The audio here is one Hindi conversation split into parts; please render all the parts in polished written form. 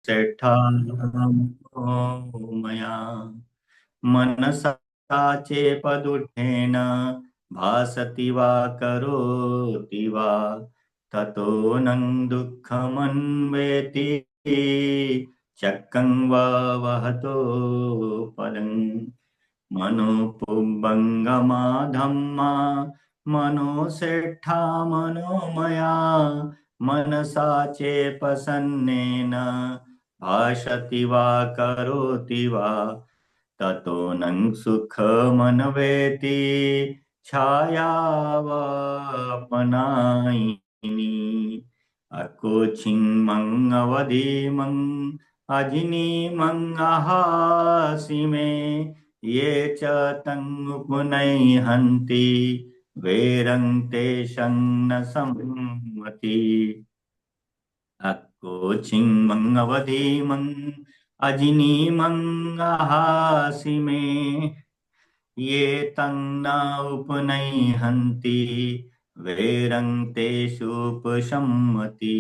सेठा मया मनसा चेपदुःखेन भासति वा करोति वा ततो न दुःखमन्वेति चक्रं वा वहतो पदम् मनोपुब्बंगमा धम्मा मनोसेट्ठा मनोमया मनसा चेपसन्नेन भाषति वा करोति वा ततो न सुखमन्वेति छायावापनायिनी अकोचिन्मङ्गवधिमं अजिनीमङ्गहासि मे ये च तङ्गुपुनैहन्ति वैरं तेषं न सम्मति अकोचिन्मङ्गवधिमं अजिनीमङ्गहासि मे ये तन्न उपनैहन्ति वैरं तेषुपसम्मति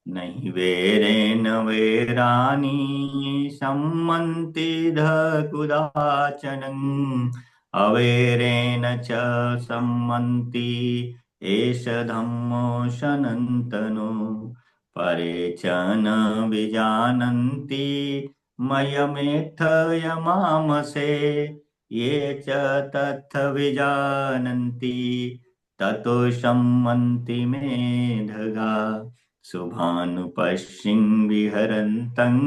नहि वैरेण वैराणि सम्मन्ति कुदाचनम् अवैरेण च सम्मन्ति एष धम्मो सनातनो परे च न विजानन्ति मयमेथयमामसे ये च तत्थ विजानन्ति ततो सम्मन्ति मेधगा शुभानुपश्यं विहरन्तम्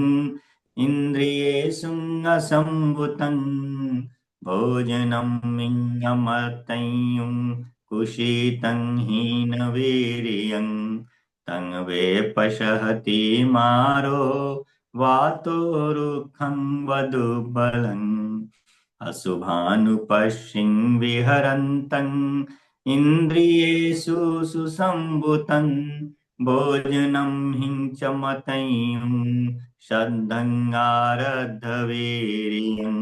इन्द्रियेषु असम्भुतं भोजनं मिञ्जमतञ्युं कुशीतं हीनवीर्यं तं वेपशहति मारो वातो रुखं वधुबलम् अशुभानुपश्यं विहरन्तम् इन्द्रियेषु सुसम्भूतं भोजनं हिंचमतयुं शब्दङ्गारद्धवीर्यं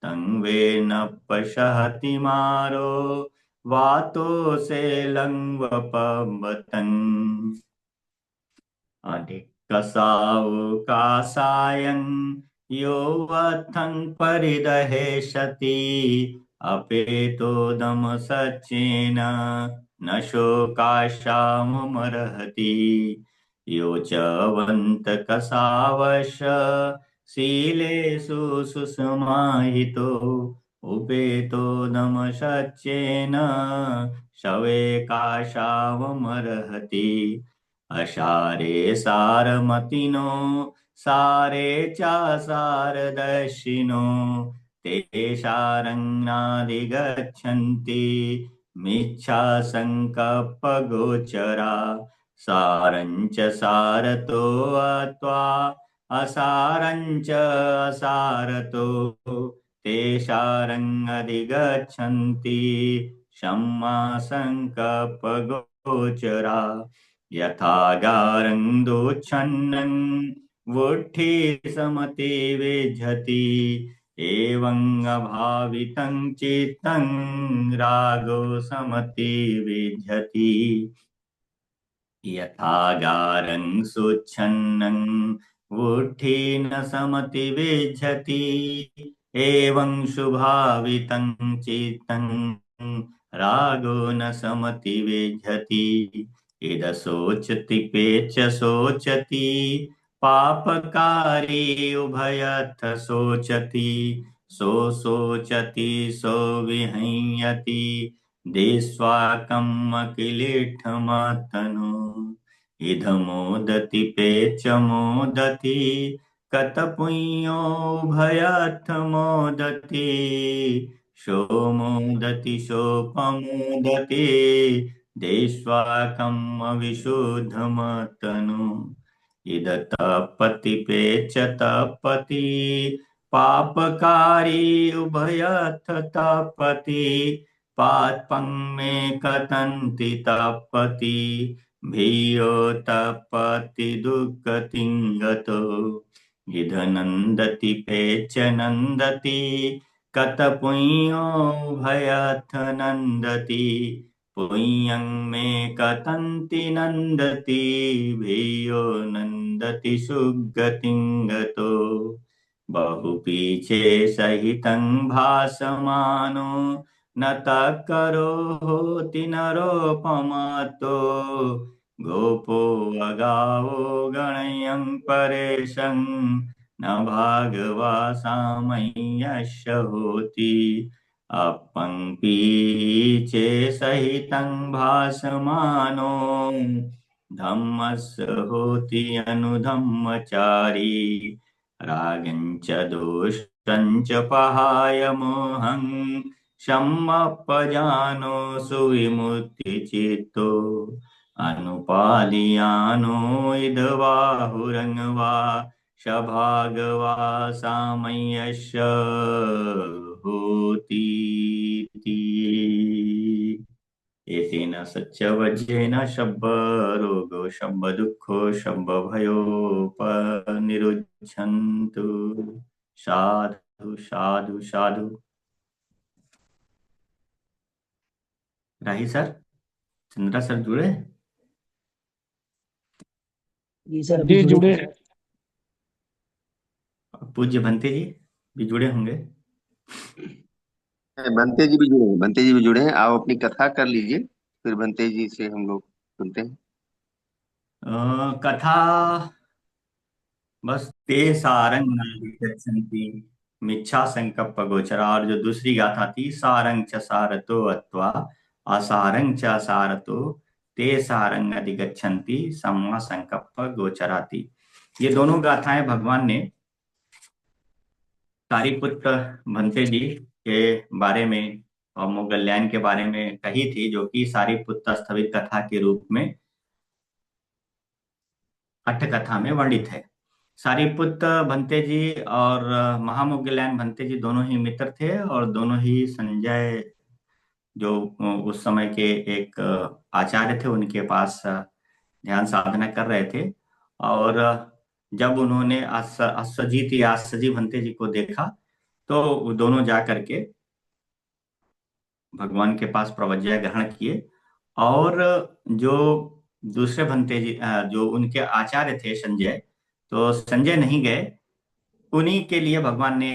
तं वेन पशहति मारो वातोऽशेलङ्वपबतन् अधिकसावकाशायं यो वत्थं परिदहेशति अपेतोदमसच्चेन न शोकाशाममर्हति यो च वन्तकसावश शीलेषु सुसमाहितो उपेतोदमसच्चेन शवेकाशाममर्हति असारे सारमतिनो सारे चासारदर्शिनो ते सारङ्नादिगच्छन्ति मिच्छा सङ्कप्पगोचरा सारञ्च सारतो अत्वा असारञ्च असारतो ते सारङ्गधिगच्छन्ति सम्मा सङ्कप्पगोचरा यथागारं दोच्छन्नं वुट्ठी समति विजहति एवं अभावितं चित्तं रागो समति विजहति यथागारं सुच्छन्नं वुट्ठी न समति विजहति एवं शुभावितं चित्तं रागो न समति विजहति इद शोचति पेच शोचति पापकारी उभयथ शोचति सो शोचति सो विहंयति देस्वाकम् अकिलीठमतनु इद मोदति पेच मोदति कतपुण्यो उभयथ मोदति शो मोदति शोपमोदति देश्वाकम् अविशुद्धमतनु इद तपति पेच तपति पापकारी उभयथ तपति पात्पं मे कथन्ति तपति भियो तपति दुःखतिं गतो इद नन्दति पेच नन्दति कतपुण्यो उभयथ नन्दति पुयं मे कथन्ति नन्दति भियो नन्दति सुगतिं गतो बहुपीछे सहितं भासमानो न तत्करो होति नरोपमातो गोपो अगावो गणयं परेशं न भागवा सामय्यस्य होति अपङ्पीचे सहितं भासमानो धम्मस्य होति अनुधम्मचारी रागञ्च दोषञ्च पहाय मोहं शमप्पजानो सुविमुक्तिचित्तो अनुपादियानो इदबाहुरङ्वा सभागवा सामय्यस्य होतीति। एतेन सत्यवज्रेण शब्दरोगो शब्ददुःखो शब्दभयोपनिरुध्यन्तु। साधु साधु साधु। राही सर, चंद्रा सर जुड़े? जी सर, अभी जुड़े हैं। पूज्य भंते जी भी जुड़े होंगे। बनते जी भी जुड़े हैं, बनते जी भी जुड़े हैं। आप अपनी कथा कर लीजिए, फिर बनते जी से हम लोग सुनते हैं। कथा बस ते सारंग नादि गच्छन्ति मिच्छा संकल्प गोचरा, और जो दूसरी गाथा थी सारंग च सारतो अत्वा असारंग च असारतो ते सारंग अधिगच्छन्ति सम्मा संकल्प गोचराति। ये दोनों गाथाएं भगवान ने सारिपुत्र भंते जी के बारे में और मोगल्यान के बारे में कही थी, जो कि सारिपुत्र स्थविर कथा के रूप में अट्ठ कथा में वर्णित है। सारिपुत्र भंते जी और महामोगल्यान भंते जी दोनों ही मित्र थे, और दोनों ही संजय जो उस समय के एक आचार्य थे उनके पास ध्यान साधना कर रहे थे। और जब उन्होंने आसजी भंते जी को देखा तो वो दोनों जा करके भगवान के पास प्रवज्ञा ग्रहण किए। और जो दूसरे भंते जी जो उनके आचार्य थे संजय, तो संजय नहीं गए। उन्हीं के लिए भगवान ने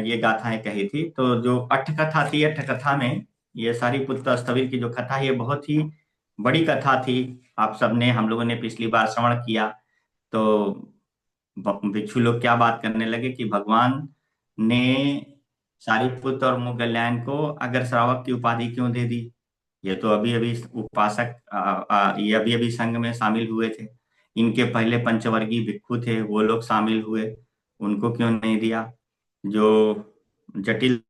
ये गाथाएं कही थी। तो जो अट्ठ कथा थी, अट्ठ कथा में ये सारिपुत्र स्थविर की जो कथा है ये बहुत ही बड़ी कथा थी। आप सबने, हम लोगों ने पिछली बार श्रवण किया तो भिक्षु लोग क्या बात करने लगे कि भगवान ने सारिपुत्र और मोगल्यान को अगर श्रावक की उपाधि क्यों दे दी। ये तो अभी अभी उपासक ये अभी अभी संघ में शामिल हुए थे। इनके पहले पंचवर्गीय भिक्षु थे, वो लोग शामिल हुए, उनको क्यों नहीं दिया। जो जटिल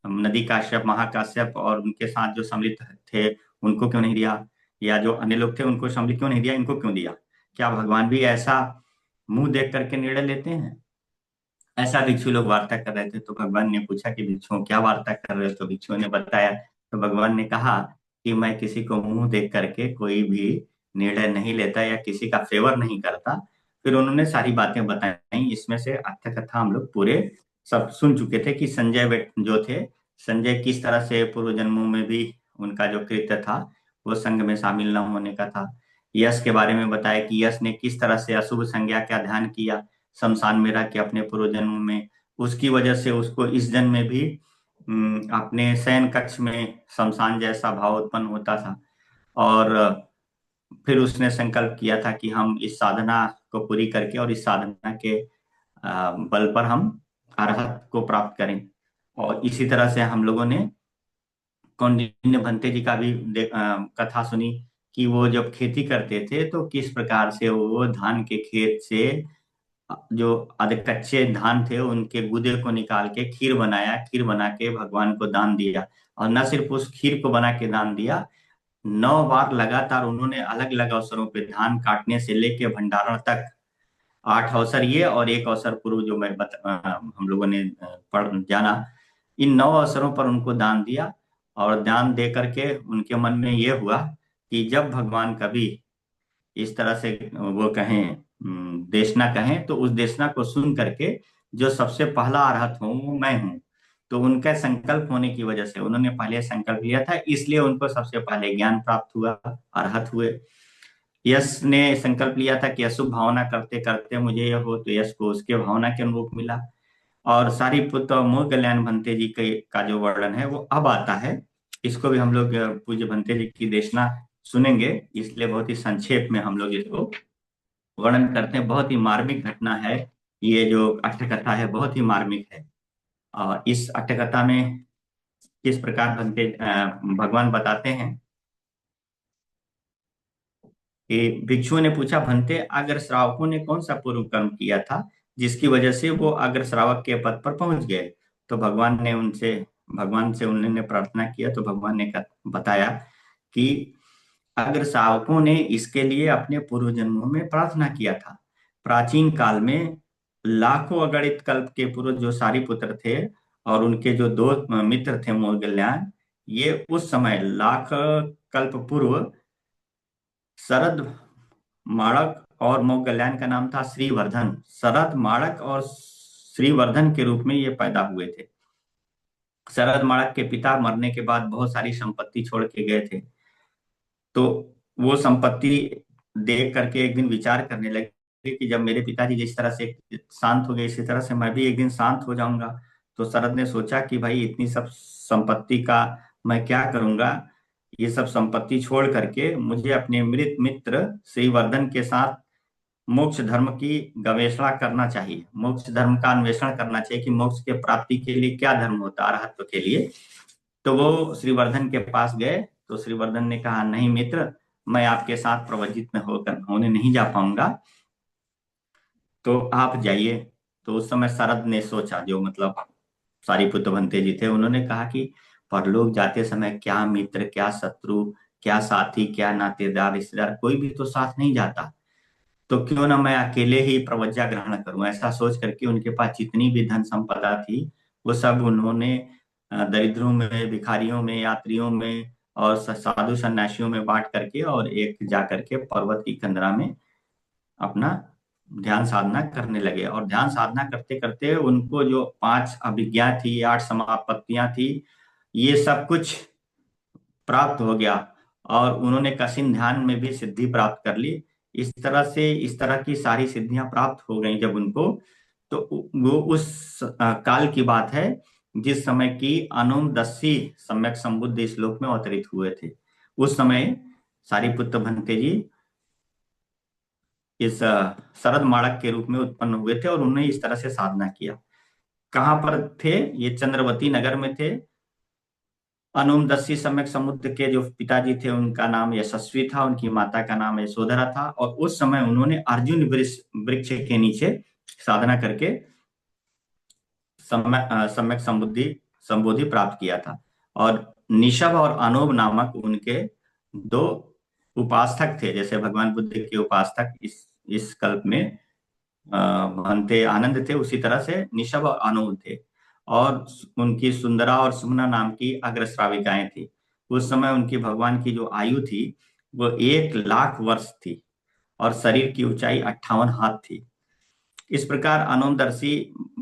नदी काश्यप, महाकाश्यप और उनके साथ जो सम्मिलित थे उनको क्यों नहीं दिया, या जो अन्य लोग थे उनको सम्मिलित क्यों नहीं दिया, इनको क्यों दिया। क्या भगवान भी ऐसा मुंह देख करके निर्णय लेते हैं? ऐसा भिक्षु लोग वार्ता कर रहे थे। तो भगवान ने पूछा कि भिक्षुओं क्या वार्ता कर रहे हो? तो भिक्षुओं ने बताया। तो भगवान ने कहा कि मैं किसी को मुंह देख करके कोई भी निर्णय नहीं लेता या किसी का फेवर नहीं करता। फिर उन्होंने सारी बातें बताई। इसमें से अट्ठ कथा हम लोग पूरे सब सुन चुके थे कि संजय जो थे, संजय किस तरह से पूर्व जन्मों में भी उनका जो कृत्य था वो संघ में शामिल न होने का था। यश के बारे में बताया कि यश ने किस तरह से अशुभ संज्ञा का ध्यान किया शमशान में रह के अपने पूर्व जन्म में, उसकी वजह से उसको इस जन्म में भी अपने शयन कक्ष में शमशान जैसा भाव उत्पन्न होता था। और फिर उसने संकल्प किया था कि हम इस साधना को पूरी करके और इस साधना के बल पर हम अरहत को प्राप्त करें। और इसी तरह से हम लोगों ने कौंडिन्य भंते जी का भी कथा सुनी कि वो जब खेती करते थे तो किस प्रकार से वो धान के खेत से जो आधे कच्चे धान थे उनके गुदे को निकाल के खीर बनाया, खीर बना के भगवान को दान दिया। और न सिर्फ उस खीर को बना के दान दिया, 9 बार लगातार उन्होंने अलग अलग अवसरों पे धान काटने से लेके भंडारण तक 8 अवसर ये और एक अवसर पूर्व जो हम लोगों ने पढ़ जाना, इन 9 अवसरों पर उनको दान दिया। और दान दे करके उनके मन में ये हुआ कि जब भगवान कभी इस तरह से वो कहें देशना कहें तो उस देशना को सुन करके जो सबसे पहला अरहत हूं वो मैं हूं। तो उनका संकल्प होने की वजह से, उन्होंने पहले संकल्प लिया था, इसलिए उनको सबसे पहले ज्ञान प्राप्त हुआ, अरहत हुए। यश ने संकल्प लिया था कि अशुभ भावना करते करते मुझे यह हो, तो यश को उसके भावना के अनुरूप मिला। और सारीपुत्र और मोगकल्याण भंते जी का जो वर्णन है वो अब आता है। इसको भी हम लोग पूज्य भंते जी की देशना सुनेंगे, इसलिए बहुत ही संक्षेप में हम लोग इसको वर्णन करते हैं। बहुत ही मार्मिक घटना है, ये जो अट्ठकथा है बहुत ही मार्मिक है। और इस अट्ठकथा में किस प्रकार भगवान बताते हैं कि भिक्षुओं ने पूछा, भंते अग्र श्रावकों ने कौन सा पूर्व कर्म किया था जिसकी वजह से वो अग्र श्रावक के पद पर पहुंच गए? तो भगवान से उन्होंने प्रार्थना किया, तो भगवान ने बताया कि अग्र श्रावकों ने इसके लिए अपने पूर्व जन्मों में प्रार्थना किया था। प्राचीन काल में लाखों अगणित कल्प के पूर्व जो सारीपुत्र थे और उनके जो दो मित्र थे मोगकल्याण, ये उस समय लाख कल्प पूर्व शरद माणक और मोगकल्याण का नाम था श्रीवर्धन। शरद माणक और श्रीवर्धन के रूप में ये पैदा हुए थे। शरद माणक के पिता मरने के बाद बहुत सारी संपत्ति छोड़ के गए थे, तो वो संपत्ति देख करके एक दिन विचार करने लगे कि जब मेरे पिताजी जिस तरह से शांत हो गए, इसी तरह से मैं भी एक दिन शांत हो जाऊंगा। तो शरद ने सोचा कि भाई इतनी सब संपत्ति का मैं क्या करूंगा, ये सब संपत्ति छोड़ करके मुझे अपने मृत मित्र श्रीवर्धन के साथ मोक्ष धर्म की गवेषणा करना चाहिए, मोक्ष धर्म का अन्वेषण करना चाहिए कि मोक्ष के प्राप्ति के लिए क्या धर्म होता है अरहत्व के लिए। तो वो श्रीवर्धन के पास गए, तो श्रीवर्धन ने कहा, नहीं मित्र, मैं आपके साथ प्रवजित में होने नहीं जा पाऊंगा, तो आप जाइए। तो उस समय शरद ने सोचा, जो मतलब सारीपुत्र भंते जी थे, उन्होंने कहा कि परलोक जाते समय क्या मित्र, क्या शत्रु, क्या साथी, क्या नातेदार, रिश्तेदार, कोई भी तो साथ नहीं जाता, तो क्यों ना मैं अकेले ही प्रवज्ञा ग्रहण करूं। ऐसा सोच करके उनके पास जितनी भी धन संपदा थी वो सब उन्होंने दरिद्रों में, भिखारियों में, यात्रियों में और साधु सन्यासियों में बांट करके और एक जा करके पर्वत की कंदरा में अपना ध्यान साधना करने लगे। और ध्यान साधना करते करते उनको जो 5 अभिज्ञा थी, 8 समापत्तियां थी, ये सब कुछ प्राप्त हो गया और उन्होंने कसिन ध्यान में भी सिद्धि प्राप्त कर ली। इस तरह की सारी सिद्धियां प्राप्त हो गई जब उनको, तो वो उस काल की बात है जिस समय की अनुमदस्सी सम्यक संबुद्ध इस लोक में अवतरित हुए थे। उस समय सारीपुत्र भंते जी इस शरद माणक के रूप में उत्पन्न हुए थे और उन्होंने इस तरह से साधना किया। कहाँ पर थे ये? चंद्रवती नगर में थे। अनुमदस्सी सम्यक समुद्र के जो पिताजी थे उनका नाम यशस्वी था, उनकी माता का नाम यशोधरा था, और उस समय उन्होंने अर्जुन वृक्ष के नीचे साधना करके सम्यक संबोधि प्राप्त किया था। और निशभ और अनोब नामक उनके 2 उपासक थे। जैसे भगवान बुद्ध के उपासक इस कल्प में भंते आनंद थे, उसी तरह से निशभ और अनोब थे। और उनकी सुंदरा और सुमना नाम की अग्रश्राविकाएं थी। उस समय उनकी भगवान की जो आयु थी वो 1,00,000 वर्ष थी और शरीर की ऊंचाई 58 हाथ थी। इस प्रकार अनोमदर्शी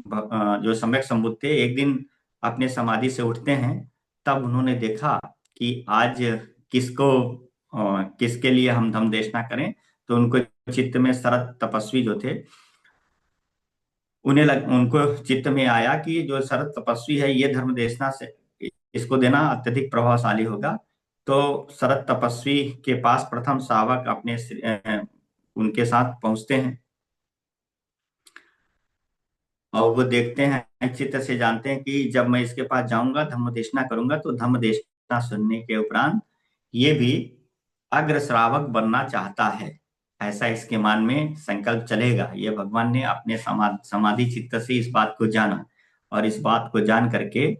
जो सम्यक संबुद्ध थे, एक दिन अपने समाधि से उठते हैं, तब उन्होंने देखा कि आज किसके लिए हम धम्म देशना करें। तो उनको चित्त में शरद तपस्वी जो थे, उनको चित्त में आया कि जो शरद तपस्वी है ये धर्म देशना से इसको देना अत्यधिक प्रभावशाली होगा। तो शरद तपस्वी के पास प्रथम शावक उनके साथ पहुंचते हैं और वो देखते हैं, चित्त से जानते हैं कि जब मैं इसके पास जाऊंगा, धम्म देशना करूंगा, तो धम्म देशना सुनने के उपरांत ये भी अग्र श्रावक बनना चाहता है, ऐसा इसके मन में संकल्प चलेगा। ये भगवान ने अपने समाधि चित्त से इस बात को जाना, और इस बात को जान करके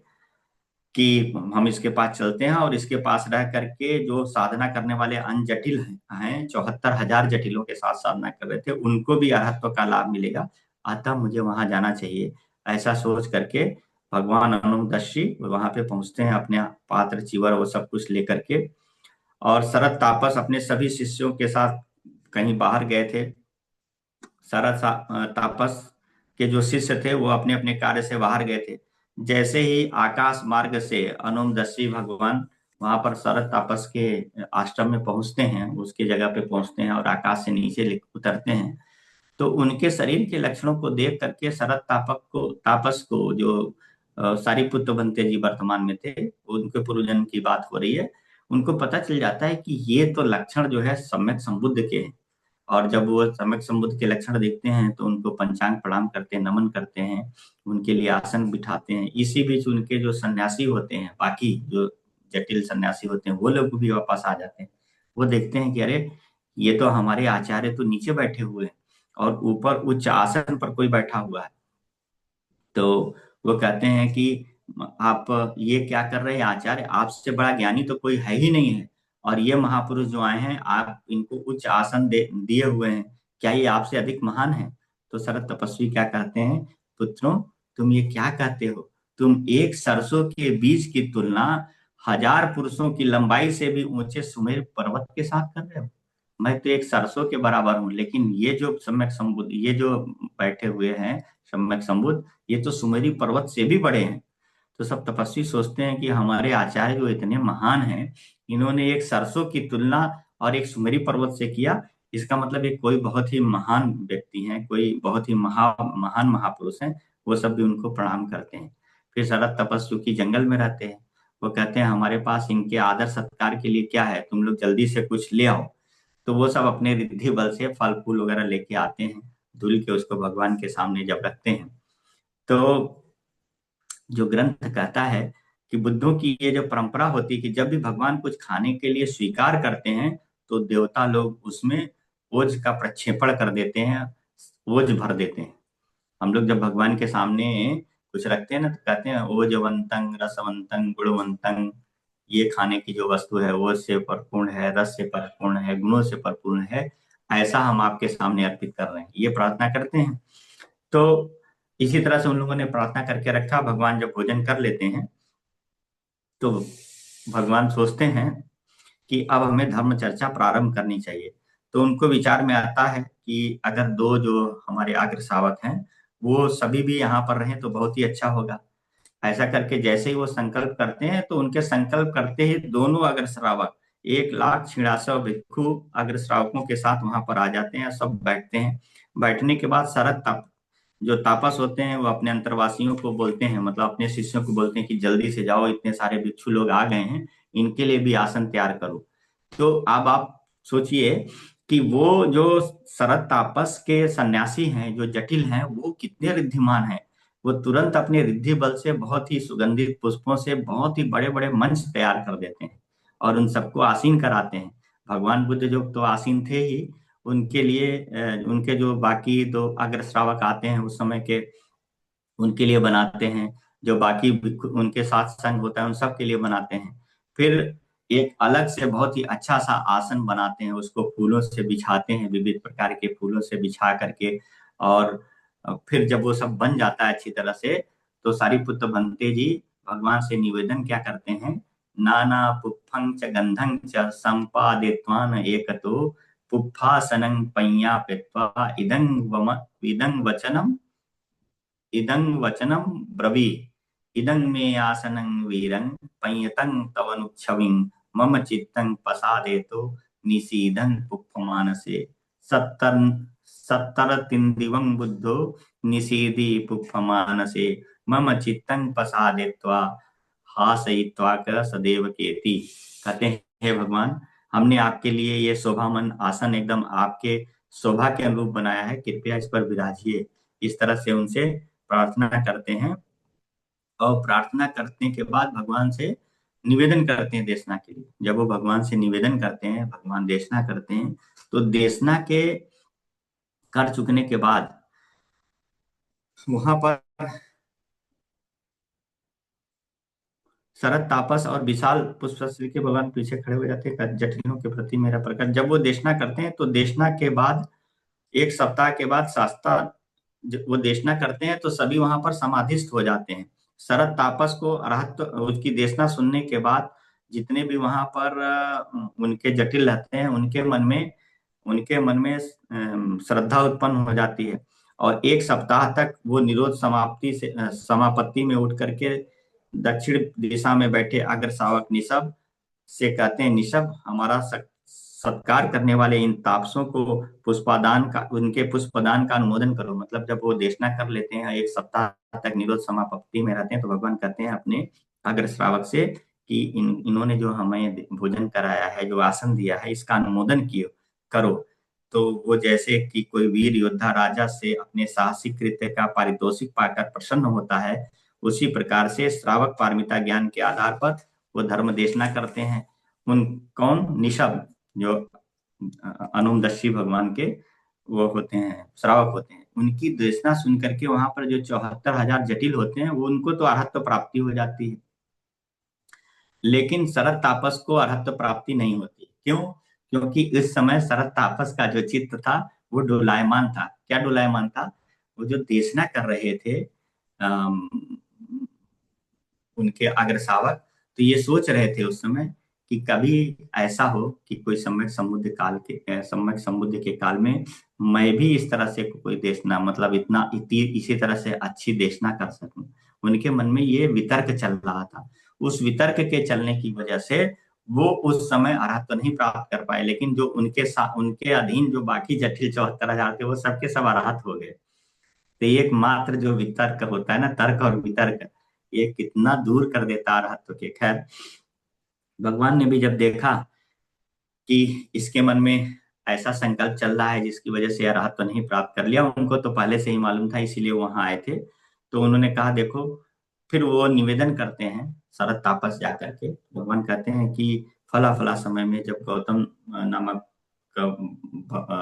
कि हम इसके पास चलते हैं और इसके पास रह करके जो साधना करने वाले अन्य जटिल हैं 74,000 जटिलों के साथ साधना कर रहे थे, उनको भी अरहत्व का लाभ मिलेगा, अतः मुझे वहां जाना चाहिए। ऐसा सोच करके भगवान अनुमदर्शी वहां पे पहुंचते हैं अपने पात्र चिवर वो सब कुछ लेकर के। और शरद तापस अपने सभी शिष्यों के साथ कहीं बाहर गए थे। शरद तापस के जो शिष्य थे वो अपने अपने कार्य से बाहर गए थे। जैसे ही आकाश मार्ग से अनुमदर्शी भगवान वहां पर शरत तापस के आश्रम में पहुंचते हैं, उसके जगह पे पहुंचते हैं और आकाश से नीचे उतरते हैं, तो उनके शरीर के लक्षणों को देख करके शरत तापस को जो सारिपुत्र बनते जी वर्तमान में थे, उनके पूर्वजन्म की बात हो रही है, उनको पता चल जाता है कि ये तो लक्षण जो है सम्यक संबुद्ध के हैं। और जब वो सम्यक संबुद्ध के लक्षण देखते हैं तो उनको पंचांग प्रणाम करते हैं, नमन करते हैं, उनके लिए आसन बिठाते हैं। इसी बीच उनके जो सन्यासी होते हैं, बाकी जो जटिल सन्यासी होते हैं, वो लोग भी वापस आ जाते हैं। वो देखते हैं कि अरे ये तो हमारे आचार्य तो नीचे बैठे हुए हैं और ऊपर उच्च आसन पर कोई बैठा हुआ है। तो वो कहते हैं कि आप ये क्या कर रहे हैं आचार्य, आपसे बड़ा ज्ञानी तो कोई है ही नहीं है, और ये महापुरुष जो आए हैं आप इनको उच्च आसन दिए हुए हैं, क्या ये आपसे अधिक महान है? तो शरत तपस्वी क्या कहते हैं, पुत्रों तुम ये क्या कहते हो, तुम एक सरसों के बीज की तुलना 1000 पुरुषों की लंबाई से भी ऊंचे सुमेर पर्वत के साथ कर रहे हो। मैं तो एक सरसों के बराबर हूं, लेकिन ये जो सम्यक संबुद्ध, ये जो बैठे हुए हैं सम्यक संबुद्ध, ये तो सुमेरी पर्वत से भी बड़े हैं। तो सब तपस्वी सोचते हैं कि हमारे आचार्य जो इतने महान हैं, इन्होंने एक सरसों की तुलना और एक सुमेरी पर्वत से किया, इसका मतलब ये कोई बहुत ही महान व्यक्ति हैं, कोई बहुत ही महान महापुरुष हैं। वो सब भी उनको प्रणाम करते हैं। फिर शरत तपस्वी की जंगल में रहते हैं, वो कहते हैं हमारे पास इनके आदर सत्कार के लिए क्या है, तुम लोग जल्दी से कुछ ले आओ। तो वो सब अपने रिद्धि बल से फल फूल वगैरह लेके आते हैं, धुल के उसको भगवान के सामने जब रखते हैं, तो जो ग्रंथ कहता है कि बुद्धों की ये जो परंपरा होती है कि जब भी भगवान कुछ खाने के लिए स्वीकार करते हैं तो देवता लोग उसमें ओज का प्रक्षेपण कर देते हैं, ओज भर देते हैं। हम लोग जब भगवान के सामने कुछ रखते हैं ना तो कहते हैं ओजवंतंग रसवंतंग गुणवंतंग, ये खाने की जो वस्तु है वो से परिपूर्ण है, रस से परिपूर्ण है, गुणों से परिपूर्ण है, ऐसा हम आपके सामने अर्पित कर रहे हैं, ये प्रार्थना करते हैं। तो इसी तरह से उन लोगों ने प्रार्थना करके रखा। भगवान जब भोजन कर लेते हैं तो भगवान सोचते हैं कि अब हमें धर्म चर्चा प्रारंभ करनी चाहिए। तो उनको विचार में आता है कि अगर दो जो हमारे अग्र श्रावक हैं वो सभी भी यहाँ पर रहें तो बहुत ही अच्छा होगा। ऐसा करके जैसे ही वो संकल्प करते हैं तो उनके संकल्प करते ही दोनों अग्र श्रावक 1,86,000 भिक्षु अग्र श्रावकों के साथ वहां पर आ जाते हैं, सब बैठते हैं। बैठने के बाद शरत जो तापस होते हैं वो अपने अंतरवासियों को बोलते हैं, मतलब अपने शिष्यों को बोलते हैं कि जल्दी से जाओ, इतने सारे भिक्षु लोग आ गए हैं, इनके लिए भी आसन तैयार करो। तो अब आप सोचिए कि वो जो शरत तापस के सन्यासी हैं, जो जटिल हैं, वो कितने रिद्धिमान हैं। वो तुरंत अपने रिद्धि बल से बहुत ही सुगंधित पुष्पों से बहुत ही बड़े बड़े मंच तैयार कर देते हैं और उन सबको आसीन कराते हैं। भगवान बुद्ध जो तो आसीन थे ही, उनके लिए उनके जो बाकी दो अग्र श्रावक आते हैं उस समय के, उनके लिए बनाते हैं। जो बाकी उनके साथ संग होता है उन सब के लिए बनाते हैं। फिर एक अलग से बहुत ही अच्छा सा आसन बनाते हैं, उसको फूलों से बिछाते हैं, विविध प्रकार के फूलों से बिछा करके। और फिर जब वो सब बन जाता है अच्छी तरह से, तो सारिपुत्र भंते जी भगवान से निवेदन क्या करते हैं, नाना पुष्पं च गंधं च संपादित्वान एकतो पुष्पासनं पय्यापित्वा इदं वचनम इदं वचनं ब्रवी, इदं मे आसनं वीरं पय्यतं तवनुच्छविं मम चित्तं प्रसादेतो निशीदन् पुष्पमानसे सत्तर सत्तरतिन्दिवं बुद्धो निशीदि पुष्पमानसे मम चित्तं प्रसादित्वा हासयित्वा क सदैव केति। कहते हैं हे भगवान, हमने आपके लिए ये शोभामन आसन एकदम आपके शोभा के अनुरूप बनाया है, कृपया इस पर विराजिए। इस तरह से उनसे प्रार्थना करते हैं और प्रार्थना करने के बाद भगवान से निवेदन करते हैं देशना के लिए। जब वो भगवान से निवेदन करते हैं, भगवान देशना करते हैं, तो देशना के कर चुकने के बाद वहां पर शरद तापस और विशाल पुष्पश्री के भगवान पीछे खड़े हो जाते हैं, जटिलों के प्रति मेरा प्रकट। जब वो देशना करते हैं तो देशना के बाद 1 सप्ताह के बाद शास्ता वो देशना करते हैं तो सभी वहां पर समाधिस्थ हो जाते हैं। शरद तापस को अरहत उसकी देशना सुनने के बाद जितने भी वहां पर उनके जटिल रहते हैं, उनके मन में श्रद्धा उत्पन्न हो जाती है और 1 सप्ताह तक वो निरोध समापत्ति में उठ करके दक्षिण दिशा में बैठे अग्र श्रावक निशभ से कहते हैं, निशभ हमारा सत्कार करने वाले इन तापसों को उनके पुष्पदान का अनुमोदन करो। मतलब जब वो देशना कर लेते हैं 1 सप्ताह तक निरोध समापत्ति में रहते हैं, तो भगवान कहते हैं अपने अग्र श्रावक से कि इन्होंने जो हमें भोजन कराया है, जो आसन दिया है, इसका अनुमोदन करो। तो वो जैसे कि कोई वीर योद्धा राजा से अपने साहसिक कृत्य का पारितोषिक पाकर प्रसन्न होता है, उसी प्रकार से श्रावक पारमिता ज्ञान के आधार पर वो धर्म देशना करते हैं। कौन? निशभ, जो अनुमदर्शी भगवान के वो होते हैं, श्रावक होते हैं। उनकी देशना सुन करके वहां पर जो 74,000 जटिल होते हैं, वो उनको तो अरहत्व प्राप्ति हो जाती है, लेकिन शरद तापस को अरहत्व प्राप्ति नहीं होती। क्यों? क्योंकि इस समय शरद तापस का जो चित्त था वो डोलायमान था। क्या डोलायमान था? वो जो देशना कर रहे थे उनके अग्र श्रावक, तो ये सोच रहे थे उस समय कि कभी ऐसा हो कि कोई सम्यक समुद्र के काल में मैं भी इस तरह से कोई देशना, मतलब इसी तरह से अच्छी देशना कर सकूं। उनके मन में ये वितर्क चल रहा था। उस वितर्क के चलने की वजह से वो उस समय अरहत्व नहीं प्राप्त कर पाए, लेकिन जो उनके अधीन जो बाकी जटिल 74,000 थे, वो सबके सब अरहत हो गए। तो एक मात्र जो वितर्क होता है ना, तर्क और वितर्क, ये कितना दूर कर देता अरहत्व के। खैर, भगवान ने भी जब देखा कि इसके मन में ऐसा संकल्प चल रहा है जिसकी वजह से अरहत्व नहीं प्राप्त कर लिया, उनको तो पहले से ही मालूम था, इसीलिए वहां आए थे। तो उन्होंने कहा देखो, फिर वो निवेदन करते हैं शरद तापस जाकर के। भगवान कहते हैं कि फला फला समय में जब गौतम नामक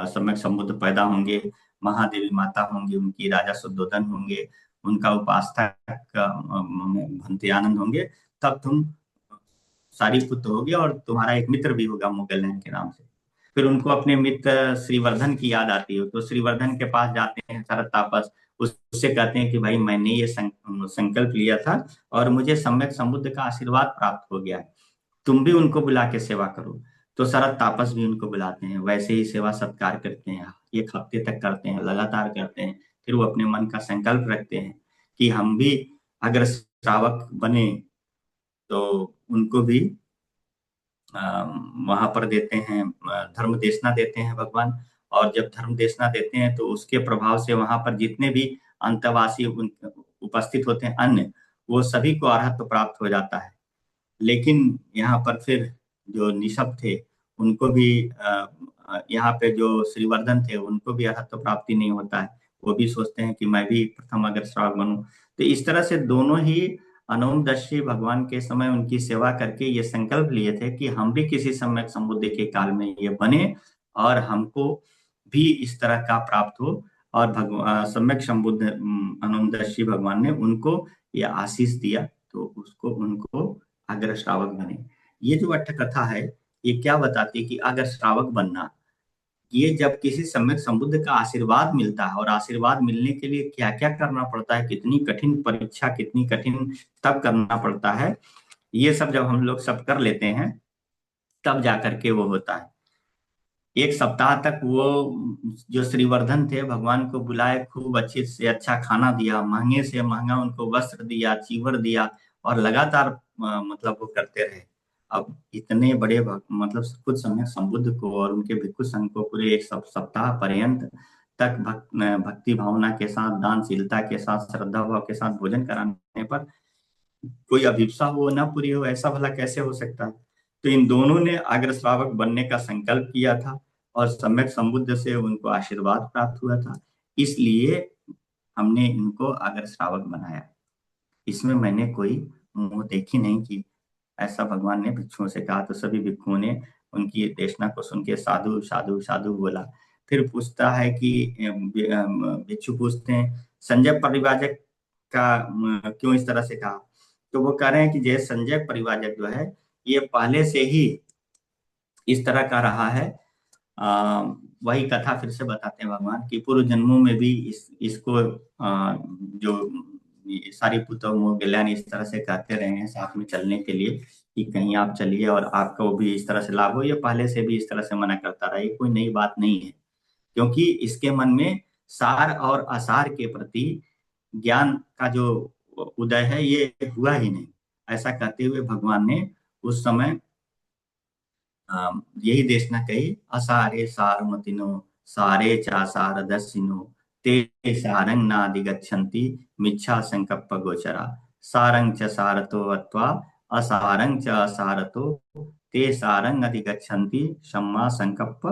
सम्यक समुद्र पैदा होंगे, महादेवी माता होंगी, उनकी राजा शुद्धोधन होंगे, उनका उपासक भंते आनंद होंगे, तब तुम सारी पुत्र होगी और तुम्हारा एक मित्र भी होगा मोगलैन के नाम से। फिर उनको अपने मित्र श्रीवर्धन की याद आती है, तो श्रीवर्धन के पास जाते हैं शरद तापस, उससे कहते हैं कि भाई मैंने ये संकल्प लिया था और मुझे सम्यक समुद्र का आशीर्वाद प्राप्त हो गया है, तुम भी उनको बुला के सेवा करो। तो शरद तापस भी उनको बुलाते हैं, वैसे ही सेवा सत्कार करते हैं, 1 हफ्ते तक करते हैं, लगातार करते हैं। फिर वो अपने मन का संकल्प रखते हैं कि हम भी अगर श्रावक बने तो उनको भी वहां पर देते हैं, धर्म देशना देते हैं भगवान। और जब धर्म देशना देते हैं तो उसके प्रभाव से वहां पर जितने भी अंतवासी उपस्थित होते हैं अन्य, वो सभी को अरहत्व प्राप्त हो जाता है। लेकिन यहाँ पर फिर जो निशभ थे उनको भी यहाँ पे जो श्रीवर्धन थे उनको भी अरहत्व प्राप्ति नहीं होता है। वो भी सोचते हैं कि मैं भी प्रथम अगर श्रावक बनूं। तो इस तरह से दोनों ही अनुमदर्शी भगवान के समय उनकी सेवा करके ये संकल्प लिए थे कि हम भी किसी सम्यक समुद्र के काल में ये बने और हमको भी इस तरह का प्राप्त हो। और सम्यक समुद्र अनुमदर्शी भगवान ने उनको ये आशीष दिया, तो उनको अग्र श्रावक बने। ये जो अट्ठ कथा है ये क्या बताती है कि अग्र श्रावक बनना, ये जब किसी सम्यक समुद्र का आशीर्वाद मिलता है, और आशीर्वाद मिलने के लिए क्या क्या करना पड़ता है, कितनी कठिन परीक्षा, कितनी कठिन तब करना पड़ता है, ये सब जब हम लोग सब कर लेते हैं तब जाकर के वो होता है। 1 सप्ताह तक वो जो श्रीवर्धन थे भगवान को बुलाए, खूब अच्छे से अच्छा खाना दिया, महंगे से महंगा उनको वस्त्र दिया, चीवर दिया, और लगातार मतलब वो करते रहे। अब इतने बड़े मतलब कुछ समय समुद्र को और उनके भिक्षु संघ को पूरे 1 सप्ताह पर्यंत तक भक्ति भावना के साथ, दानशीलता के साथ, श्रद्धा भाव के साथ भोजन कराने पर कोई अभिप्सा हो ना पूरी हो, ऐसा भला कैसे हो सकता है? तो इन दोनों ने अग्र श्रावक बनने का संकल्प किया था और सम्यक समुद्र से उनको आशीर्वाद प्राप्त हुआ था, इसलिए हमने इनको अग्र श्रावक बनाया। इसमें मैंने कोई मुंह देखी नहीं की, ऐसा भगवान ने भिक्षुओं से कहा। तो सभी भिक्षुओं ने उनकी देशना को सुन के साधु साधु साधु बोला। फिर पूछता है कि भिक्षु पूछते हैं संजय परिवाजक का क्यों इस तरह से कहा? तो वो कह रहे हैं कि जय संजय परिवाजक जो है ये पहले से ही इस तरह का रहा है। वही कथा फिर से बताते हैं भगवान कि पूर्व जन्मों में भी इसको जो सारी पुत्र मोगल्यान इस तरह से कहते रहे हैं साथ में चलने के लिए कि कहीं आप चलिए और आपको भी इस तरह से लाभ हो। ये पहले से भी इस तरह से मना करता रहा, ये कोई नई बात नहीं है, क्योंकि इसके मन में सार और असार के प्रति ज्ञान का जो उदय है ये हुआ ही नहीं। ऐसा कहते हुए भगवान ने उस समय यही देशना कही, असारे सारमतिनो सारे चासार दस्सिनो ते सारंग नादिगच्छन्ति मिच्छा संकप्प गोचरा सारंग च सारतो अत्वा असारंग च असारतो ते सारंग अधिगच्छन्ति सम्मा संकप्प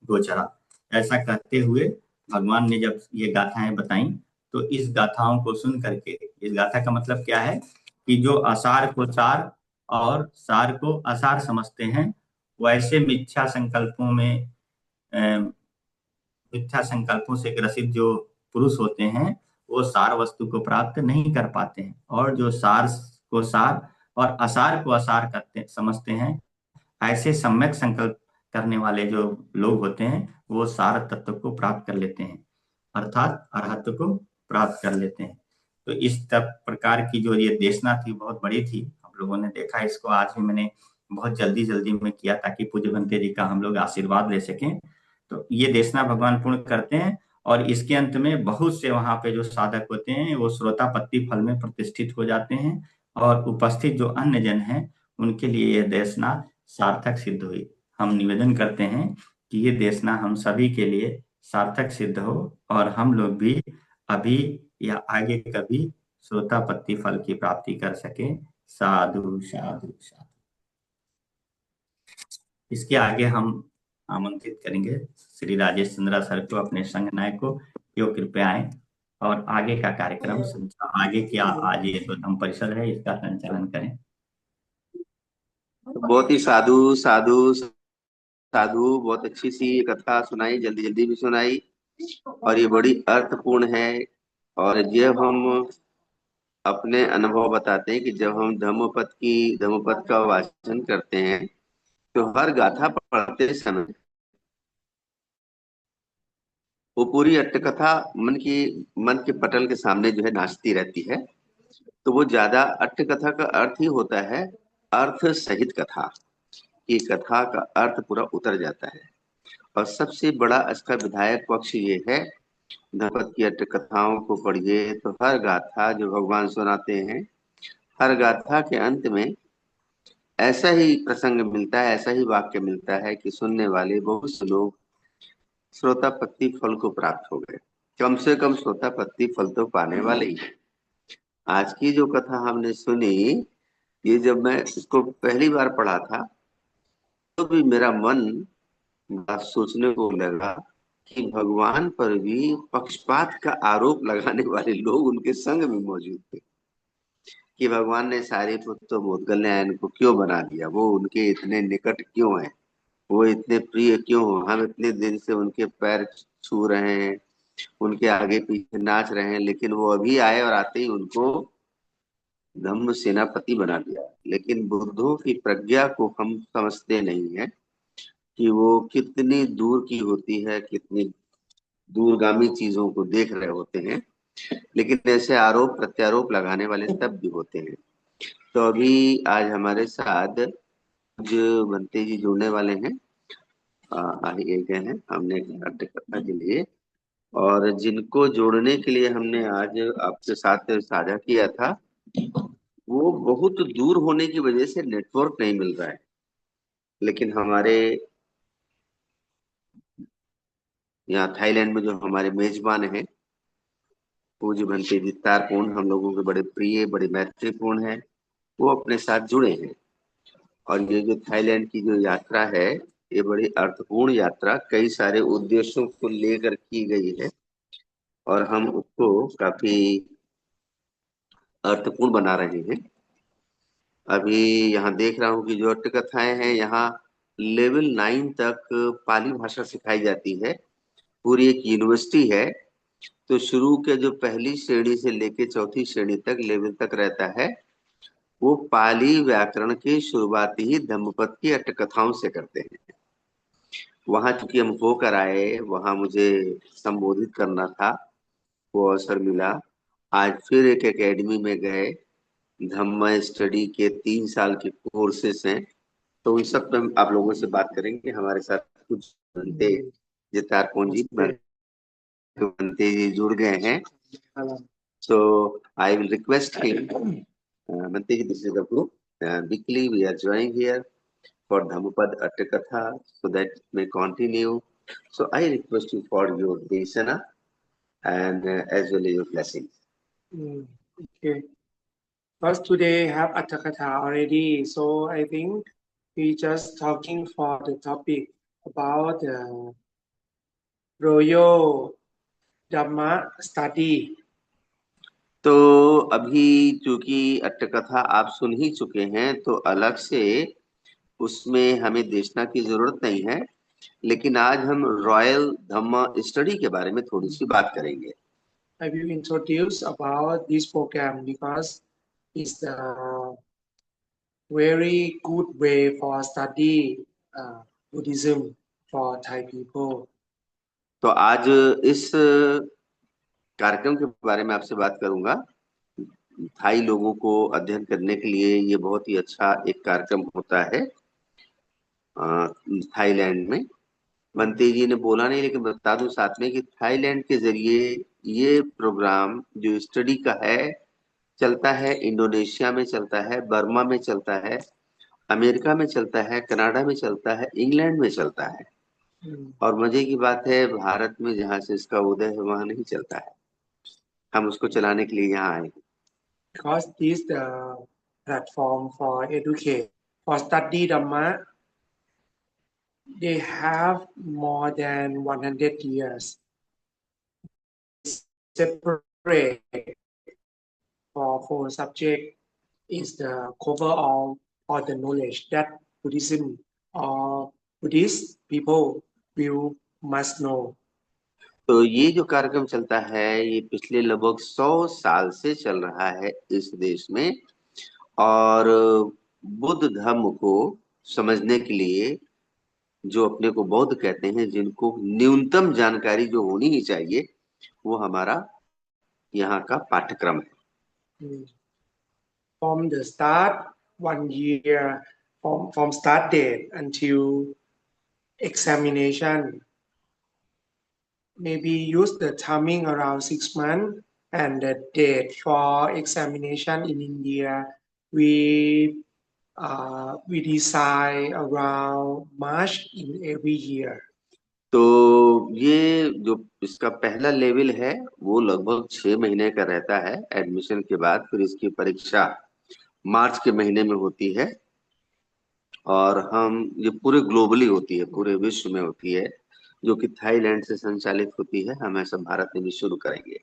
गोचरा। ऐसा कहते हुए भगवान ने जब ये गाथाएं बताई तो इस गाथाओं को सुन करके, इस गाथा का मतलब क्या है कि जो असार को सार और सार को असार समझते हैं, वैसे मिथ्या संकल्पों में मिथ्या संकल्पों से ग्रसित जो पुरुष होते हैं वो सार वस्तु को प्राप्त नहीं कर पाते हैं, और जो सार को सार और असार को असार करते समझते हैं, ऐसे सम्यक संकल्प करने वाले जो लोग होते हैं वो सार तत्व को प्राप्त कर लेते हैं, अर्थात अरहत्व को प्राप्त कर लेते हैं। तो इस प्रकार की जो ये देशना थी बहुत बड़ी थी, हम लोगों ने देखा इसको। आज भी मैंने बहुत जल्दी जल्दी में किया ताकि पूज्य भंते जी का हम लोग आशीर्वाद ले सकें। तो ये देशना भगवान पूर्ण करते हैं और इसके अंत में बहुत से वहां पे जो साधक होते हैं वो श्रोतापत्ति फल में प्रतिष्ठित हो जाते हैं, और उपस्थित जो अन्य जन हैं उनके लिए यह देशना सार्थक सिद्ध हुई। हम निवेदन करते हैं कि ये देशना हम सभी के लिए सार्थक सिद्ध हो और हम लोग भी अभी या आगे कभी श्रोतापत्ति फल की प्राप्ति कर सके। साधु साधु साधु। इसके आगे हम आमंत्रित करेंगे श्री राजेश चंद्रा सर को, अपने संघ नायक को, जो कृपया आए और आगे का कार्यक्रम आगे क्या आज ये जो धम्म परिषद है इसका संचालन करें। बहुत ही साधु साधु साधु, बहुत अच्छी सी ये कथा सुनाई, जल्दी जल्दी भी सुनाई, और ये बड़ी अर्थपूर्ण है। और जब हम अपने अनुभव बताते हैं कि जब हम धम्मपद का वाचन करते हैं तो हर गाथा पढ़ते समय वो पूरी अट्टकथा मन के पटल के सामने जो है नाचती रहती है। तो वो ज्यादा अट्टकथा का अर्थ ही होता है अर्थ सहित कथा, कि कथा का अर्थ पूरा उतर जाता है। और सबसे बड़ा इसका विधायक पक्ष ये है, धनपद की अट्ट कथाओं को पढ़िए तो हर गाथा जो भगवान सुनाते हैं, हर गाथा के अंत में ऐसा ही प्रसंग मिलता है, ऐसा ही वाक्य मिलता है कि सुनने वाले बहुत से लोग श्रोतापत्ति फल को प्राप्त हो गए। कम से कम श्रोतापत्ति फल तो पाने वाले ही हैं। आज की जो कथा हमने सुनी, ये जब मैं इसको पहली बार पढ़ा था तो भी मेरा मन बात सोचने को लगा कि भगवान पर भी पक्षपात का आरोप लगाने वाले लोग उनके संग में मौजूद थे, कि भगवान ने सारे पुत्र मोदगल ने को क्यों बना दिया, वो उनके इतने निकट क्यों है, वो इतने प्रिय क्यों हो, हम इतने दिन से उनके पैर छू रहे हैं, उनके आगे पीछे नाच रहे हैं, लेकिन वो अभी आए और आते ही उनको धम्म सेनापति बना दिया। लेकिन बुद्धों की प्रज्ञा को हम समझते नहीं है कि वो कितनी दूर की होती है, कितनी दूरगामी चीजों को देख रहे होते हैं। लेकिन ऐसे आरोप प्रत्यारोप लगाने वाले तब भी होते हैं। तो अभी आज हमारे साथ जो बनते जी जुड़ने वाले हैं, आए गए हैं हमने कथा के लिए, और जिनको जोड़ने के लिए हमने आज आपके साथ साझा किया था वो बहुत दूर होने की वजह से नेटवर्क नहीं मिल रहा है। लेकिन हमारे यहाँ थाईलैंड में जो हमारे मेजबान हैं पूज्य भंते जी तारपूर्ण, हम लोगों के बड़े प्रिय, बड़े मैत्रीपूर्ण है, वो अपने साथ जुड़े हैं। और ये जो थाईलैंड की जो यात्रा है, ये बड़ी अर्थपूर्ण यात्रा कई सारे उद्देश्यों को लेकर की गई है, और हम उसको काफी अर्थपूर्ण बना रहे हैं। अभी यहाँ देख रहा हूँ कि जो अट्ट कथाएं हैं, यहाँ लेवल 9 तक पाली भाषा सिखाई जाती है। पूरी एक यूनिवर्सिटी है। तो शुरू के जो पहली श्रेणी से लेके चौथी श्रेणी तक लेवल तक रहता है, वो पाली व्याकरण की शुरुआती ही धम्मपद की अट्ट कथाओं से करते हैं। वहां चूंकि हम होकर आए, वहां मुझे संबोधित करना था, वो अवसर मिला। आज फिर एक एकेडमी में गए, धम्म स्टडी के 3 साल के कोर्सेस हैं, तो उन सब पे हम आप लोगों से बात करेंगे। हमारे साथ कुछ बनते जितार पूंजी बनते जी जुड़ गए हैं, so I will request him, Bante ji, this is the group. Weekly we are joining here for Dhammapad Attakatha, so that may continue. So I request you for your desana and as well as your blessings. Okay. First, today have Atthakatha already, so I think we just talking for the topic about the Royal Dhamma study. तो अभी चूंकि अट्टकथा आप सुन ही चुके हैं, तो अलग से उसमें हमें देशना की जरूरत नहीं है, लेकिन आज हम रॉयल धम्मा स्टडी के बारे में थोड़ी सी बात करेंगे। I will introduce about this program because it's the very good way for study Buddhism for Thai people. तो आज इस कार्यक्रम के बारे में आपसे बात करूंगा। थाई लोगों को अध्ययन करने के लिए ये बहुत ही अच्छा एक कार्यक्रम होता है थाईलैंड में। बंते जी ने बोला नहीं, लेकिन बता दूं साथ में कि थाईलैंड के जरिए ये प्रोग्राम जो स्टडी का है चलता है, इंडोनेशिया में चलता है, बर्मा में चलता है, अमेरिका में चलता है, कनाडा में चलता है, इंग्लैंड में चलता है। और मजे की बात है, भारत में जहाँ से इसका उदय है वहां नहीं चलता है। हम उसको चलाने के लिए यहाँ आए। Because this the platform for educate for study Dhamma, they have more than 100 years. Separate for 4 subject is the cover all the knowledge that Buddhism or Buddhist people will must know. तो ये जो कार्यक्रम चलता है ये पिछले लगभग 100 साल से चल रहा है इस देश में, और बुद्ध धर्म को समझने के लिए जो अपने को बौद्ध कहते हैं, जिनको न्यूनतम जानकारी जो होनी ही चाहिए, वो हमारा यहाँ का पाठ्यक्रम है। From the start 1 year from start date until examination, maybe use the timing around 6 months, and the date for examination in India we decide around March in every year. तो ये जो इसका पहला लेवल है वो लगभग 6 महीने का रहता है एडमिशन के बाद। फिर इसकी परीक्षा मार्च के महीने में होती है, और ये पूरे ग्लोबली होती है, पूरे विश्व में होती है, जो कि थाईलैंड से संचालित होती है। हम ऐसा भारत में भी शुरू करेंगे।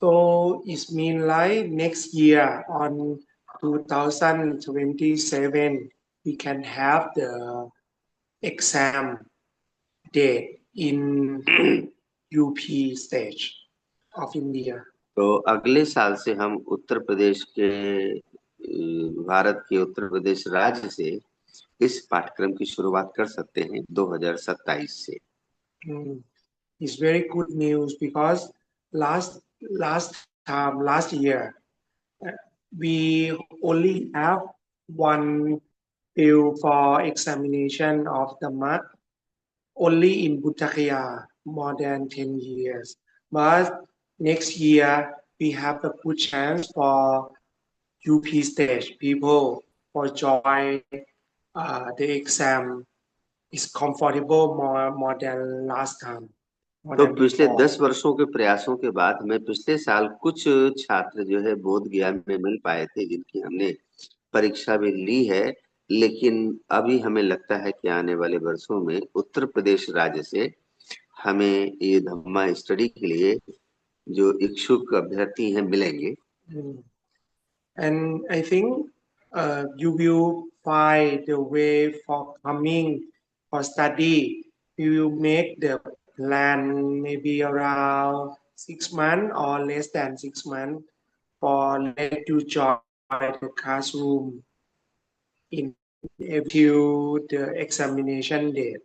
So it means like next year on 2027 we can have the exam date in UP stage of India. तो अगले साल से हम उत्तर प्रदेश के भारत के उत्तर प्रदेश राज्य से इस पाठ्यक्रम की शुरुआत कर सकते हैं 2027 से। It's very good news because last year we only have one field for examination of the mark only in Buddhagaya more than 10 years. But next year we have a good chance for UP stage people for join the exam is comfortable more than last time. तो पिछले 10 वर्षों के प्रयासों के बाद हमें पिछले साल कुछ छात्र जो है बोध गया में मिल पाए थे, जिनकी हमने परीक्षा भी ली है। लेकिन अभी हमें लगता है कि आने वाले वर्षों में उत्तर प्रदेश राज्य से हमें ये धम्मा स्टडी के लिए जो इच्छुक अभ्यर्थी हैं मिलेंगे। And I think you will find the way for coming for study. We will make the plan maybe around 6 months or less than 6 months for let you join the classroom until the examination date.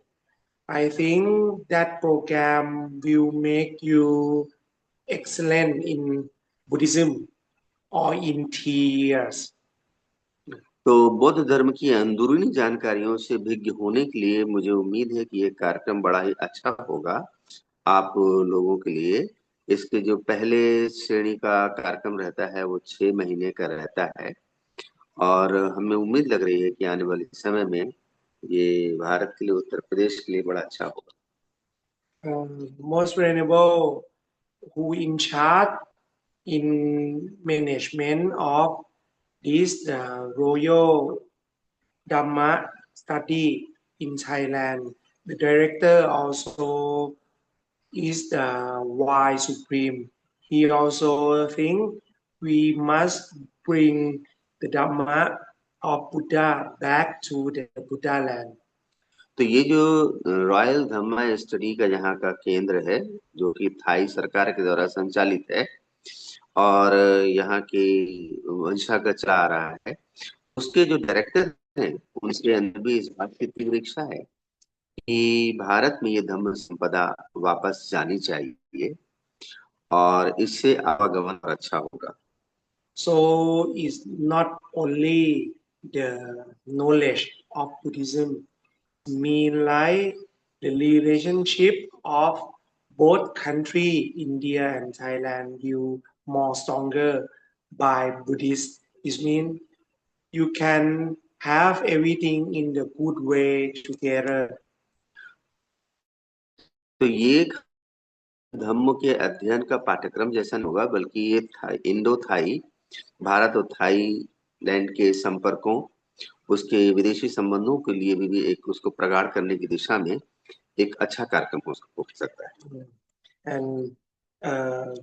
I think that program will make you excellent in Buddhism or in 3 years. तो बौद्ध धर्म की अंदरूनी जानकारियों से भिज्ञ होने के लिए मुझे उम्मीद है कि ये कार्यक्रम बड़ा ही अच्छा होगा आप लोगों के लिए। इसके जो पहले श्रेणी का कार्यक्रम रहता है वो 6 महीने का रहता है और हमें उम्मीद लग रही है कि आने वाले समय में ये भारत के लिए, उत्तर प्रदेश के लिए बड़ा अच्छा होगा। Most venerable, who in charge in management of this Royal Dhamma study in Thailand. The director also is the Wise Supreme. He also think we must bring the Dhamma of Buddha back to the Buddha land. तो ये जो रॉयल धम्मा स्टडी का यहाँ का केंद्र है जो कि थाई सरकार के द्वारा संचालित है और यहाँ की वंशागत चला आ रहा है, उसके जो डायरेक्टर हैं उनके अंदर भी इस बात की तीव्र इच्छा है कि भारत में ये धम्म संपदा वापस जानी चाहिए और इससे आवागमन अच्छा होगा। So it's not only the knowledge of Buddhism, mean like the relationship of both country, India and Thailand, will more stronger by Buddhist. It means you can have everything in the good way together. तो ये धम्म के अध्ययन का पाठ्यक्रम जैसा नहीं होगा बल्कि ये इंडो थाई, भारत और थाईलैंड के संपर्कों, उसके विदेशी संबंधों के लिए भी एक उसको प्रगाढ़ करने की दिशा में एक अच्छा कार्यक्रम हो सकता है। And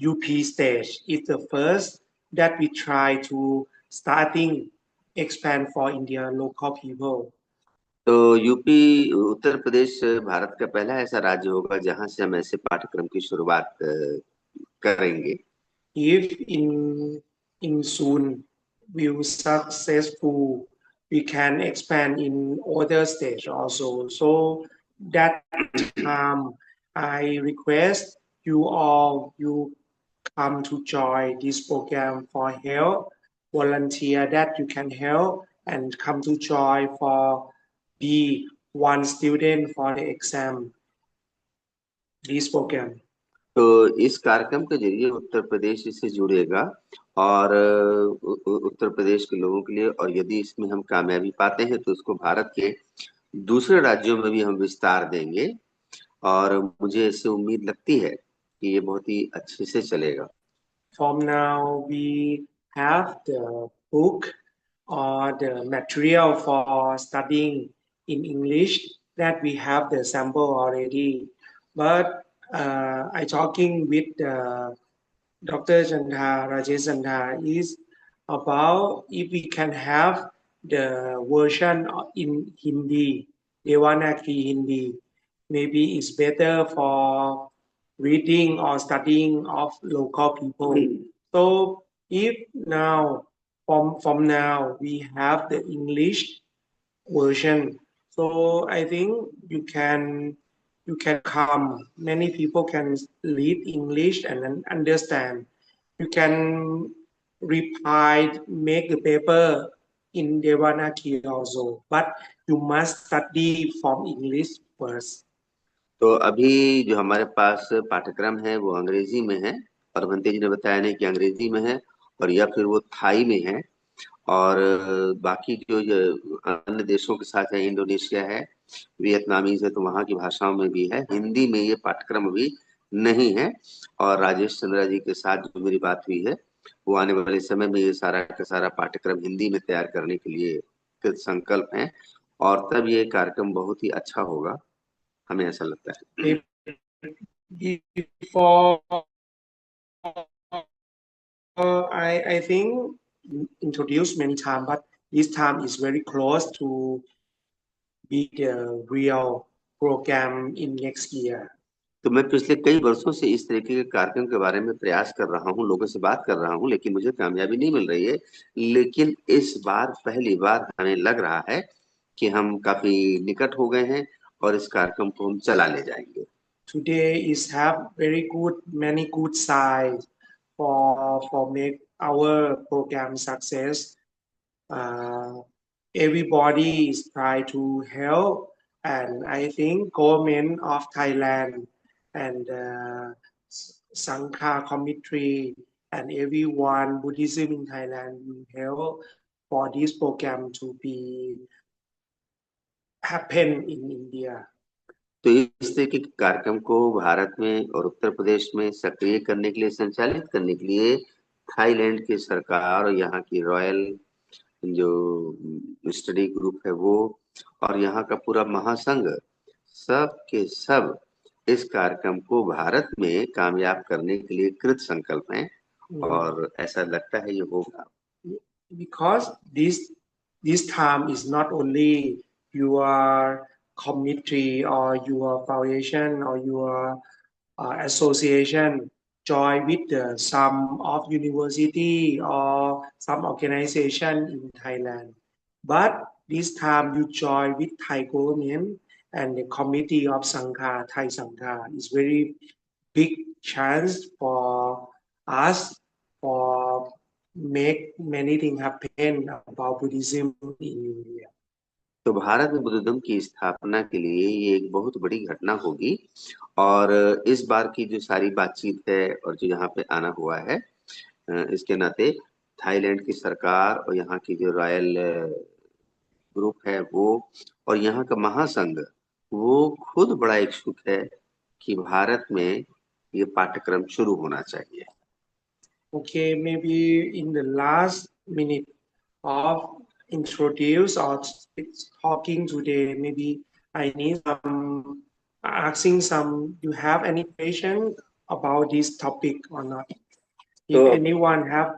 UP stage is the first that we try to starting expand for India local people. तो यूपी उत्तर प्रदेश भारत का पहला ऐसा राज्य होगा जहां से हम ऐसे पाठ्यक्रम की शुरुआत करेंगे। If in soon will successful, we can expand in other stage also. So that time, I request you all you come to join this program for help, volunteer that you can help and come to join for be one student for the exam. This program. तो इस कार्यक्रम के जरिए उत्तर प्रदेश इससे जुड़ेगा और उत्तर प्रदेश के लोगों के लिए, और यदि इसमें हम कामयाबी पाते हैं तो उसको भारत के दूसरे राज्यों में भी हम विस्तार देंगे और मुझे इससे उम्मीद लगती है कि ये बहुत ही अच्छे से चलेगा। From now we have the book or the material for studying in English that we have the sample already. But I talking with Dr. Chandra, Rajesh Chandra is about if we can have the version in Hindi, Devanagari Hindi. Maybe it's better for reading or studying of local people. So if now from now we have the English version, so I think you can come. Many people can read English and then understand. You can reply, make the paper in Devanagari also, but you must study from English first. तो अभी जो हमारे पास पाठ्यक्रम है वो अंग्रेजी में है और भंते जी ने बताया नहीं कि अंग्रेजी में है और या फिर वो थाई में है और बाकी जो अन्य देशों के साथ है, इंडोनेशिया है, वियतनामीज है, तो वहाँ की भाषाओं में भी है। हिंदी में ये पाठ्यक्रम अभी नहीं है और राजेश चंद्रा जी के साथ जो मेरी बात हुई है वो आने वाले समय में ये सारा का सारा पाठ्यक्रम हिंदी में तैयार करने के लिए संकल्प है और तब ये कार्यक्रम बहुत ही अच्छा होगा, हमें ऐसा लगता है। Before I think introduced many times, but this time is very close to be the real program in next year. तो मैं पिछले कई वर्षों से इस तरीके के कार्यक्रम के बारे में प्रयास कर रहा हूँ, लोगों से बात कर रहा हूँ, लेकिन मुझे कामयाबी नहीं मिल रही है। लेकिन इस बार पहली बार हमें लग रहा है कि हम काफी निकट हो गए हैं और इस कार्यक्रम को हम चला ले जाएंगे। Today is have very good many good signs for make our program success. everybody is trying to help, and I think government of Thailand and Sangha committee and everyone Buddhism in Thailand will help for this program to be happen in India. तो इस तरह के कार्यक्रम को भारत में और उत्तर प्रदेश में सक्रिय करने के लिए, संचालित करने के लिए थाईलैंड की सरकार और यहाँ की रॉयल जो स्टडी ग्रुप है वो और यहाँ का पूरा महासंघ सब के सब इस कार्यक्रम को भारत में कामयाब करने के लिए कृत संकल्प हैं और ऐसा लगता है ये होगा. Because this time is not only your committee or your foundation or your association join with some of university or some organization in Thailand, but this time you join with Thai government and the committee of Sangha, Thai Sangha. Is very big chance for us for make many things happen about Buddhism in India. तो भारत में बुद्ध धर्म की स्थापना के लिए ये एक बहुत बड़ी घटना होगी और इस बार की जो सारी बातचीत है और जो यहाँ पे आना हुआ है इसके नाते थाईलैंड की सरकार और यहाँ की जो रॉयल ग्रुप है वो और यहाँ का महासंघ वो खुद बड़ा इच्छुक है कि भारत में ये पाठ्यक्रम शुरू होना चाहिए. Okay, maybe in the last minute of introduce or talking today, maybe I need some asking some. You have any question about this topic or not? If anyone have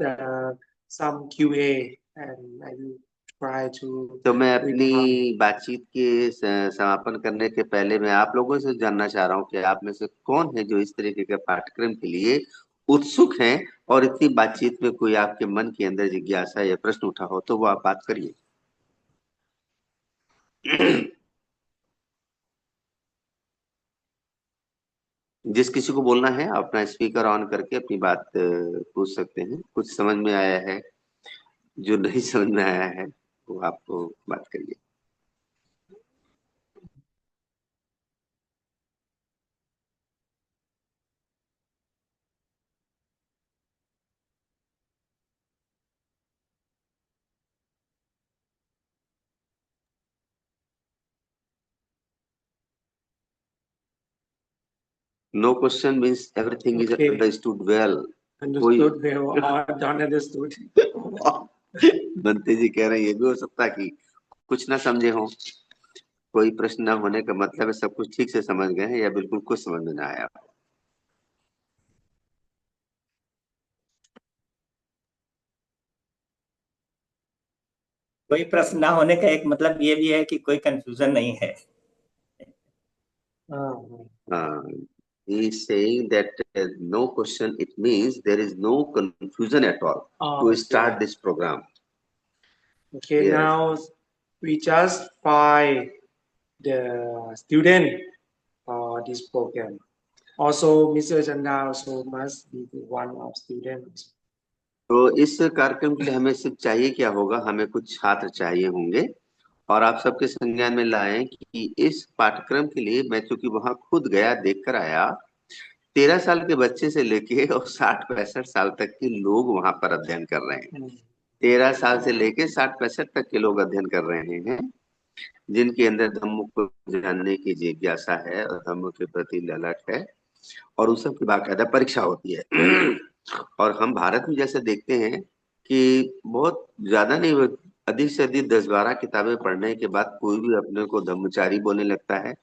some QA, and I will try to. तो मैं अपनी बातचीत के समापन करने के पहले मैं आप लोगों से जानना चाह रहा हूँ कि आप में से कौन है जो इस तरीके के पाठ्यक्रम के लिए उत्सुक हैं और इतनी बातचीत में कोई आपके मन के अंदर जिज्ञासा या प्रश्न उठा हो तो वो आप बात करिए. जिस किसी को बोलना है अपना स्पीकर ऑन करके अपनी बात पूछ सकते हैं. कुछ समझ में आया है, जो नहीं समझ में आया है वो आपको बात करिए. No question means everything is understood well. Understood well or don't understood. बनते जी कह रहे हैं ये भी हो सकता है कि कुछ ना समझे हो. कोई प्रश्न ना होने का मतलब है सब कुछ ठीक से समझ गए हैं या बिल्कुल कुछ समझ में ना आया. कोई प्रश्न ना होने का एक मतलब ये भी है कि कोई कंफ्यूजन नहीं है. He is saying that no question, it means there is no confusion at all to start this program. Okay, yes. Now we just find the student for this program. Also, Mr. Chanda also must be one of students. तो इस कार्यक्रम के लिए हमें सिर्फ चाहिए क्या होगा, हमें कुछ छात्र चाहिए होंगे और आप सबके संज्ञान में लाएं कि इस पाठ्यक्रम के लिए मैं चूंकि वहां खुद गया देख कर आया 13 साल के बच्चे से लेके और 60-65 साल तक के लोग वहां पर अध्ययन कर रहे हैं. 13 साल से लेके 60-65 तक के लोग अध्ययन कर रहे हैं जिनके अंदर धम्म को जानने की जिज्ञासा है और धम्म के प्रति ललक है और उस सब की बाकायदा परीक्षा होती है. और हम भारत में जैसे देखते हैं कि बहुत ज्यादा नहीं, अधिक से अधिक 10-12 किताबें पढ़ने के बाद कोई भी अपने को धम्मचारी बोलने लगता है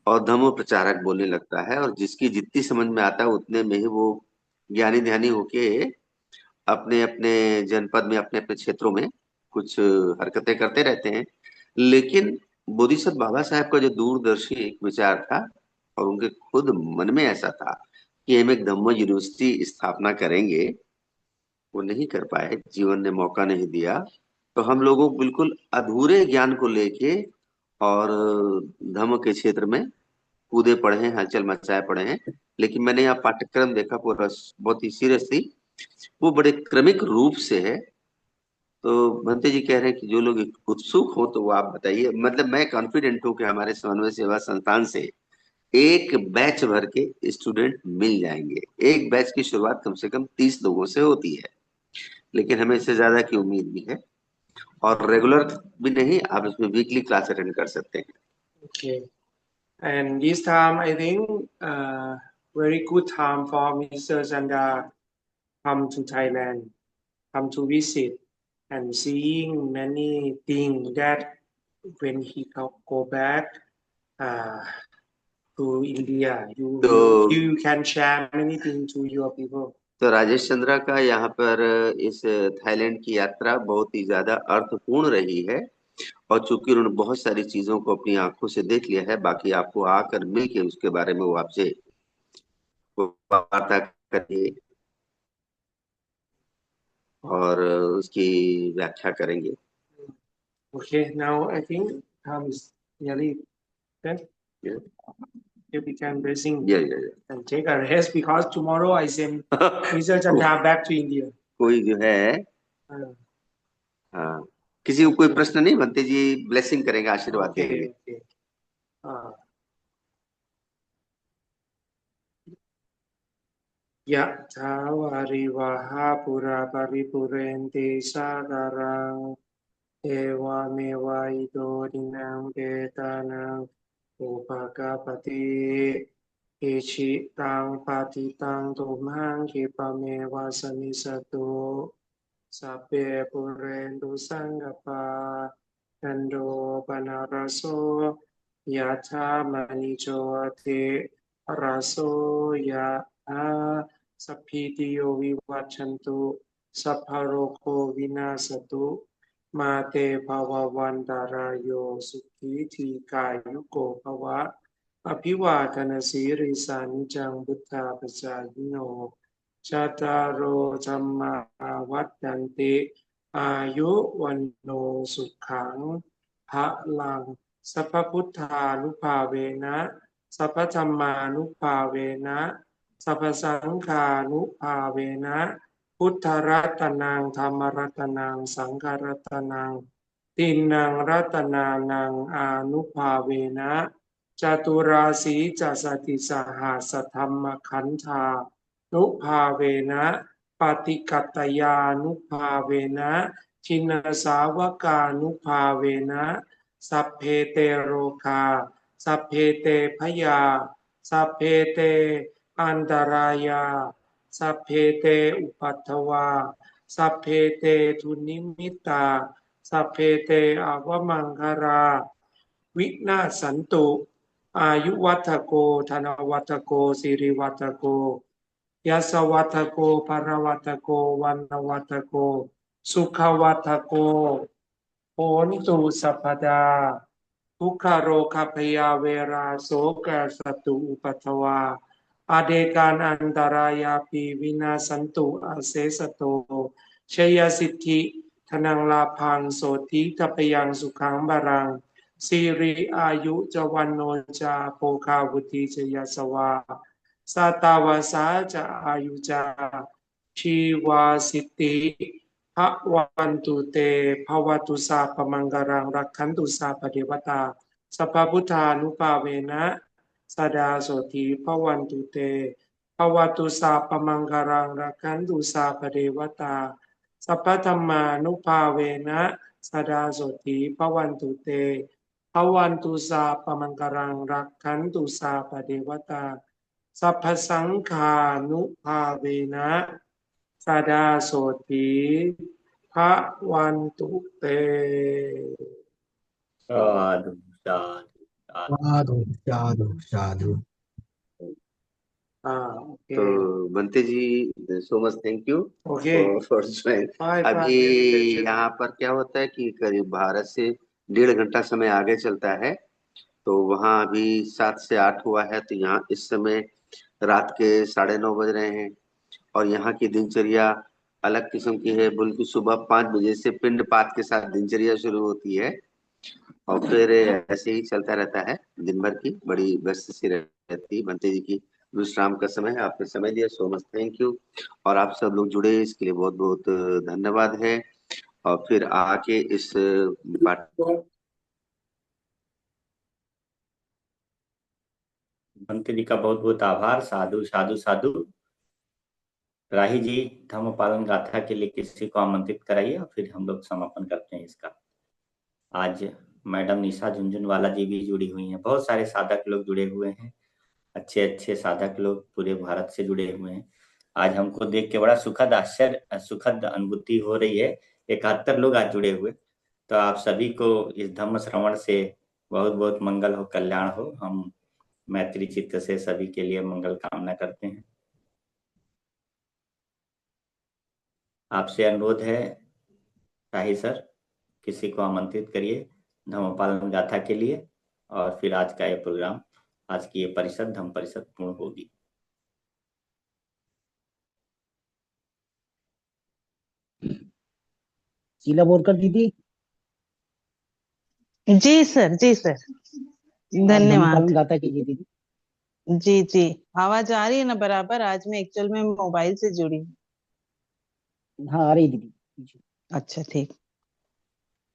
और धम्म प्रचारक बोलने लगता है और जिसकी जितनी समझ में आता है उतने में ही वो ज्ञानी ध्यानी होके अपने अपने जनपद में अपने अपने क्षेत्रों में कुछ हरकतें करते रहते हैं. लेकिन बोधिसत्व बाबा साहब का जो दूरदर्शी एक विचार था और उनके खुद मन में ऐसा था कि हम एक धम्म यूनिवर्सिटी स्थापना करेंगे, वो नहीं कर पाए, जीवन ने मौका नहीं दिया. तो हम लोगों को बिल्कुल अधूरे ज्ञान को लेके और धम्म के क्षेत्र में कूदे पड़े हैं, हलचल मचाए पड़े हैं. लेकिन मैंने यहाँ पाठ्यक्रम देखा पूरा बहुत ही सीरियसली, वो बड़े क्रमिक रूप से है. तो भंते जी कह रहे हैं कि जो लोग उत्सुक हो तो वो आप बताइए। मतलब मैं कॉन्फिडेंट हूँ कि हमारे समन्वय सेवा संस्थान से एक बैच भर के स्टूडेंट मिल जाएंगे। एक बैच की शुरुआत कम से कम 30 लोगों से होती है, लेकिन हमें इससे ज्यादा की उम्मीद भी है। और रेगुलर भी नहीं, आप इसमें वीकली क्लास अटेंड कर सकते हैं। Okay. And this time, I think very good time for Mr. Chanda come to Thailand, come to visit, and seeing many things that when he go back uh, to India, तो you can share many things to your people. तो राजेश चंद्रा का यहाँ पर इस थाईलैंड की यात्रा बहुत ही ज्यादा अर्थपूर्ण रही है। और चूंकि उन्होंने बहुत सारी चीजों को अपनी आंखों से देख लिया है, बाकी आपको आकर मिल के उसके बारे में वो आपसे वार्ता करेंगे और उसकी व्याख्या करेंगे। Okay, now I think time is nearly done. Yeah. You can blessing Yeah. and take a rest because tomorrow I send Mr. Chanda back to India. कोई जो है, Uh, हाँ, किसी को कोई प्रश्न नहीं, भंते जी ब्लेसिंग करेंगे, आशीर्वाद देंगे। okay. Yatha varivaha pura paripurente sagaram eva meva ito dinam ketanam upakapati ichi tang patitang tumhang kipameva samisatu sape purendu sanggapa kando panaraso yatha manicho ate raso yaสัพพิติโยวิวัชชันตุสัพพะโรโควินาศตุมาเตภววันตารายโยสุขีทีกายุโกภวะอภิวาทนาสีริสานิจังบุตตาปจายโนชาตารโรธรรมาวัฏันติอายุวันโนสุขังภะลังสัพพพุทธานุภาเวนะสัพพธรรมานุภาเวนะสัพพสังฆานุภาเวนะพุทธรัตนังธรรมรัตนังสังฆรัตนังตินังรัตนานังอานุภาเวนะจตุราสีจัสสติสหสธรรมขันธานุภาเวนะปฏิกัตตยานุภาเวนะชินสาวกานุภาเวนะสัพเพเตโรคาสัพเพเตพยาสัพเพเตอันตรายาสัพเพเตอุปัฏฐวาสัพเพเตทุนิมิตาสัพเพเตอวมังคาราวินาศสันตุอายุวัฏโกธนวัฏโกสิริวัฏโกยัสวัฏโกภรวัฏโกวันวัฏโกสุขวัฏโกโหนตุสัพพดาทุกขโรคพยาเวราโสกสตุอุปัฏฐวาอาเดการอันตรายาปีวินาสันตุอาเสสโตชยสิทธิธนังลาพังโสติทัพยังสุขังบารังสิริอายุจวันโนจาโภคาวุติจยสวาสาตาวาสาจะอายุจาชีวาสิทธิภวันตุเตภวตุสาปมังกรังรักขันตุสาปเดวตาสัพพพุทธานุภาเวนะสดาโสธีภวันตุเตภวตุสาปมังคารังรักขันตุสาปเดวตาสัพพธรรมานุภาเวนะสดาโสธีภวันตุเตภวันตุสาปมังคารังรักขันตุสาปเดวตาสัพพสังฆานุภาเวนะสดาโสธีภวันตุเตसाधु साधु साधु साधु। ओके तो Bhante ji so much thank you okay for join. अभी यहाँ पर क्या होता है कि करीब भारत से 1.5 घंटा समय आगे चलता है, तो वहाँ अभी 7 से 8 हुआ है, तो यहाँ इस समय रात के 9:30 बज रहे हैं। और यहाँ की दिनचर्या अलग किस्म की है, बल्कि सुबह 5 बजे से पिंडपात के साथ दिनचर्या शुरू होती है और फिर ऐसे ही चलता रहता है। दिन भर की बड़ी व्यस्त सी रहती है। बंते जी की विश्राम का समय है, आपने समय दिया, सो मच थैंक यू। और आप सब लोग जुड़े इसके लिए बहुत बहुत धन्यवाद है। और फिर आके इस पाठ भंते जी का बहुत बहुत आभार। साधु साधु साधु। राही जी, धर्म पालन गाथा के लिए किसी को आमंत्रित कराइए और फिर हम लोग समापन करते हैं इसका। आज मैडम निशा झुंझुनवाला जी भी जुड़ी हुई हैं। बहुत सारे साधक लोग जुड़े हुए हैं, अच्छे अच्छे साधक लोग पूरे भारत से जुड़े हुए हैं। आज हमको देख के बड़ा सुखद अनुभूति हो रही है। 71 लोग आज जुड़े हुए। तो आप सभी को इस धम्म श्रवण से बहुत बहुत मंगल हो, कल्याण हो। हम मैत्री चित्त से सभी के लिए मंगल कामना करते हैं। आपसे अनुरोध है शाही सर, किसी को आमंत्रित करिए धम्म पालन गाथा के लिए, और फिर आज का ये प्रोग्राम, आज की ये परिषद धम्म परिषद पूर्ण होगी। शीला बोरकर दीदी। जी सर, जी सर, धम्म धन्यवाद। पालन गाथा कीजिए दीदी। जी जी, आवाज आ रही है ना बराबर? आज मैं एक्चुअल में मोबाइल से जुड़ी हूँ। हाँ आ रही दीदी। अच्छा ठीक।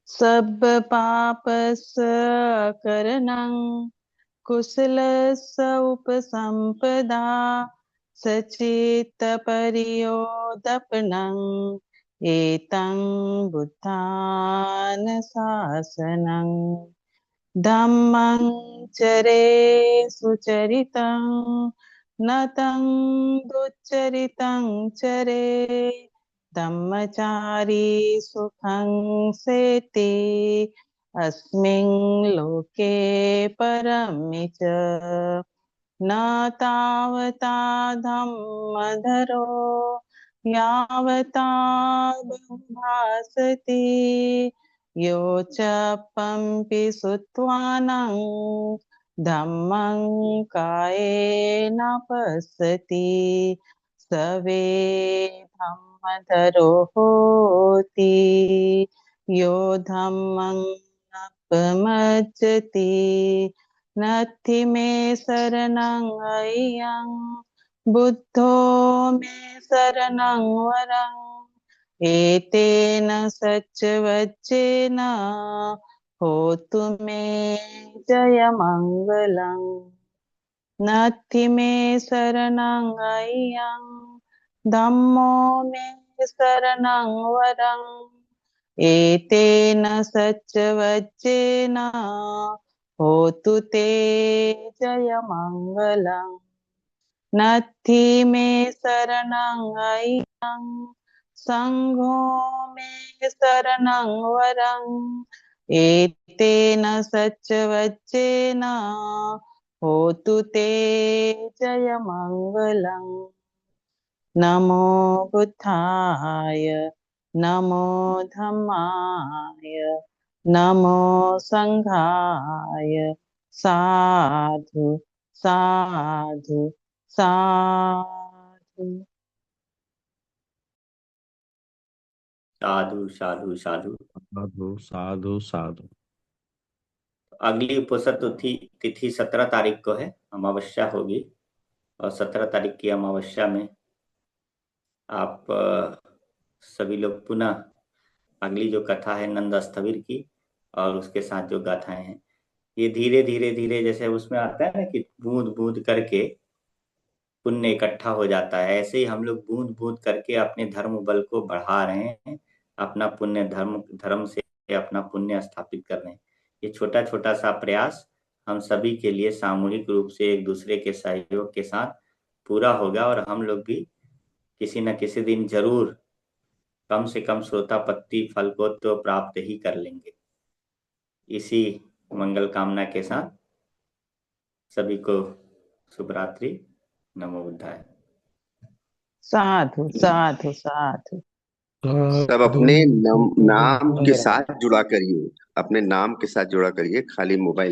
सब पाप सकरनं कुशल उपसंपदा सचित परियोदपनं एतं बुद्धान शासनं धम्मं चरे सुचरितं नतं दुच्चरितं चरे धम्मचारी सुखं सेति अस्मिन् लोके परमि च न तावता धम्मधरो यावता बहुभासति यो च पम्पि सुत्वानं धम्मं कायेन पश्यति सवे धम्मधरो होति यो धम्मं नपमज्जति नत्थि मे शरणं अय्यं बुद्धो मे शरणं वरं एतेन सच्चवच्चेन होतु मे जयमङ्गलम् नत्थि मे शरणं अय्यं धम्मो मे शरणं वरं एतेन सच्चवच्चेन होतु ते जयमङ्गलम् नत्थि मे शरणं अय्यं संघो मे शरणं वरं एतेन सच्चवच्चेन होतु ते जयमङ्गलम् नमो बुद्धाय नमो धम्माय नमो संघाय साधु साधु साधु। साधु साधु साधु साधु साधु साधु। अगली उपोषण तिथि 17 तारीख को है, अमावस्या होगी। और 17 तारीख की अमावस्या में आप सभी लोग पुनः अगली जो कथा है नंद स्थविर की और उसके साथ जो गाथाएं हैं, ये धीरे धीरे धीरे, जैसे उसमें आता है ना कि बूंद बूंद करके पुण्य इकट्ठा हो जाता है, ऐसे ही हम लोग बूंद बूंद करके अपने धर्म बल को बढ़ा रहे हैं, अपना पुण्य धर्म से अपना पुण्य स्थापित कर रहे हैं। ये छोटा छोटा सा प्रयास हम सभी के लिए सामूहिक रूप से एक दूसरे के सहयोग के साथ पूरा होगा, और हम लोग भी किसी न किसी दिन जरूर कम से कम श्रोतापत्ति फल को तो प्राप्त ही कर लेंगे। इसी मंगल कामना के साथ सभी को शुभ रात्रि। नमो बुद्धाय। साधु साधु साधु। सब अपने नाम के साथ जुड़ा करिए, अपने नाम के साथ जुड़ा करिए, खाली मोबाइल